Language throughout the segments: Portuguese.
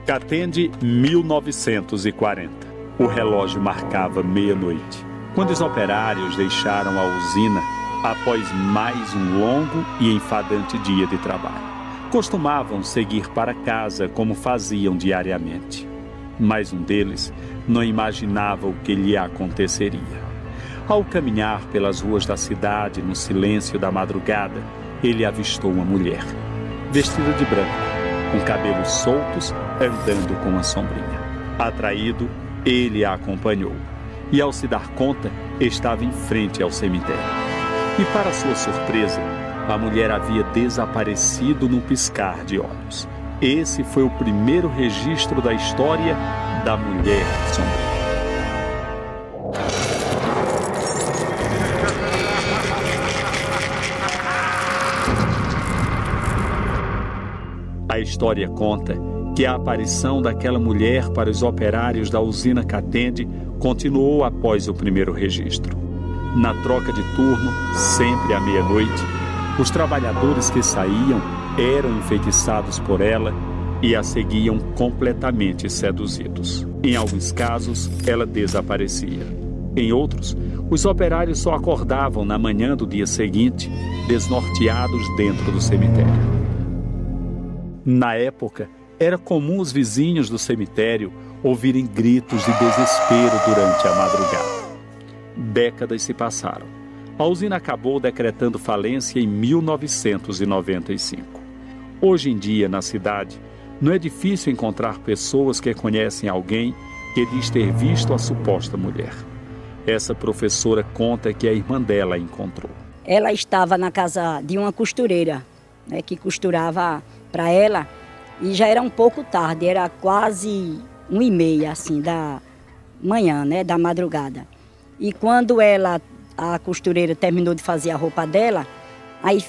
Catende, 1940. O relógio marcava meia-noite, quando os operários deixaram a usina após mais um longo e enfadante dia de trabalho. Costumavam seguir para casa como faziam diariamente. Mas um deles não imaginava o que lhe aconteceria. Ao caminhar pelas ruas da cidade no silêncio da madrugada, ele avistou uma mulher, vestida de branco, com cabelos soltos, andando com uma sombrinha. Atraído, ele a acompanhou e, ao se dar conta, estava em frente ao cemitério. E, para sua surpresa, a mulher havia desaparecido num piscar de olhos. Esse foi o primeiro registro da história da Mulher Sombria. A história conta que a aparição daquela mulher para os operários da usina Catende continuou após o primeiro registro. Na troca de turno, sempre à meia-noite, os trabalhadores que saíam eram enfeitiçados por ela e a seguiam completamente seduzidos. Em alguns casos, ela desaparecia. Em outros, os operários só acordavam na manhã do dia seguinte, desnorteados dentro do cemitério. Na época, era comum os vizinhos do cemitério ouvirem gritos de desespero durante a madrugada. Décadas se passaram. A usina acabou decretando falência em 1995. Hoje em dia, na cidade, não é difícil encontrar pessoas que conhecem alguém que diz ter visto a suposta mulher. Essa professora conta que a irmã dela a encontrou. Ela estava na casa de uma costureira, né, que costurava para ela, e já era um pouco tarde, era quase 1h30 assim, da manhã, né, da madrugada. E quando a costureira terminou de fazer a roupa dela, aí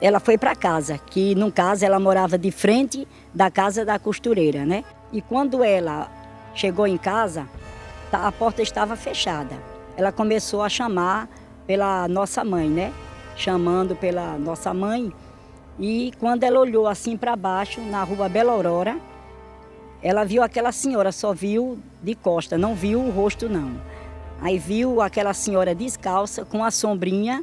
ela foi para casa, que no caso ela morava de frente da casa da costureira, né? E quando ela chegou em casa, a porta estava fechada. Ela começou a chamar pela nossa mãe, né? Chamando pela nossa mãe. E quando ela olhou assim para baixo, na rua Bela Aurora, ela viu aquela senhora, só viu de costa, não viu o rosto não. Aí viu aquela senhora descalça, com a sombrinha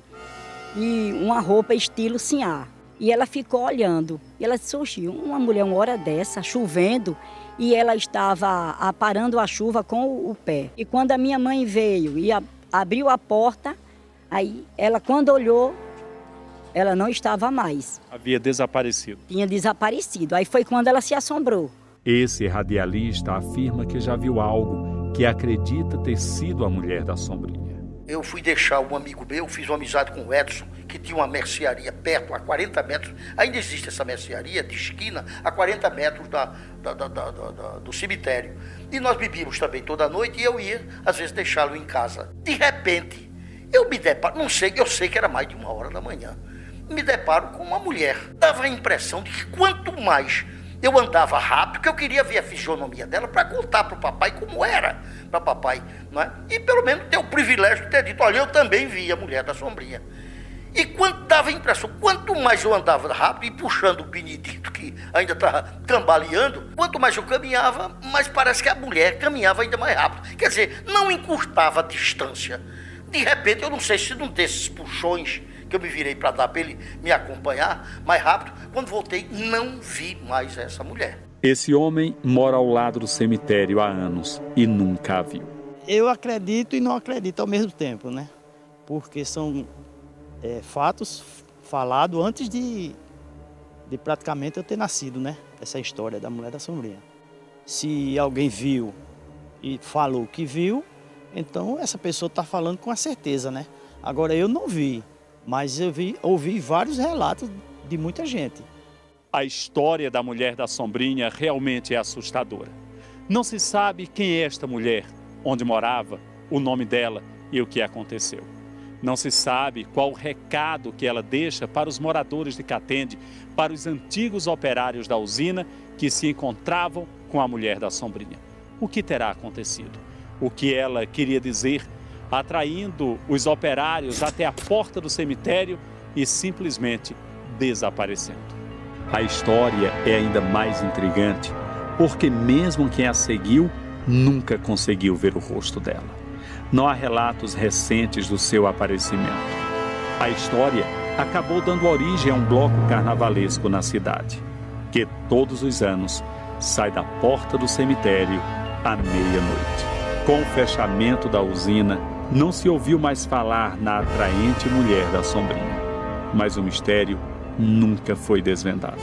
e uma roupa estilo sinhá. E ela ficou olhando. E ela disse, oxi, uma mulher uma hora dessa, chovendo, e ela estava aparando a chuva com o pé. E quando a minha mãe veio e abriu a porta, aí ela, quando olhou, ela não estava mais. Havia desaparecido. Tinha desaparecido. Aí foi quando ela se assombrou. Esse radialista afirma que já viu algo que acredita ter sido a mulher da sombrinha. Eu fui deixar um amigo meu, fiz uma amizade com o Edson, que tinha uma mercearia perto, a 40 metros. Ainda existe essa mercearia de esquina, a 40 metros do cemitério. E nós bebíamos também toda noite e eu ia, às vezes, deixá-lo em casa. De repente, eu me deparo, não sei, eu sei que era mais de 1h da manhã, me deparo com uma mulher. Dava a impressão de que quanto mais eu andava rápido, porque eu queria ver a fisionomia dela para contar para o papai como era para papai, não é? E pelo menos ter o privilégio de ter dito, olha, eu também vi a mulher da sombrinha. E quando dava a impressão, quanto mais eu andava rápido e puxando o Benedito, que ainda estava cambaleando, quanto mais eu caminhava, mais parece que a mulher caminhava ainda mais rápido. Quer dizer, não encurtava a distância. De repente, eu não sei se num desses puxões que eu me virei para dar para ele me acompanhar mais rápido, quando voltei, não vi mais essa mulher. Esse homem mora ao lado do cemitério há anos e nunca a viu. Eu acredito e não acredito ao mesmo tempo, né? Porque são fatos falados antes de praticamente eu ter nascido, né? Essa história da Mulher da Sombrinha. Se alguém viu e falou que viu, então essa pessoa está falando com a certeza, né? Agora eu não vi, mas eu ouvi vários relatos de muita gente. A história da Mulher da Sombrinha realmente é assustadora. Não se sabe quem é esta mulher, onde morava, o nome dela e o que aconteceu. Não se sabe qual o recado que ela deixa para os moradores de Catende, para os antigos operários da usina que se encontravam com a Mulher da Sombrinha. O que terá acontecido? O que ela queria dizer, atraindo os operários até a porta do cemitério e simplesmente desaparecendo. A história é ainda mais intrigante porque mesmo quem a seguiu nunca conseguiu ver o rosto dela. Não há relatos recentes do seu aparecimento. A história acabou dando origem a um bloco carnavalesco na cidade, que todos os anos sai da porta do cemitério à meia-noite. Com o fechamento da usina, não se ouviu mais falar na atraente mulher da sombrinha, mas o mistério nunca foi desvendado.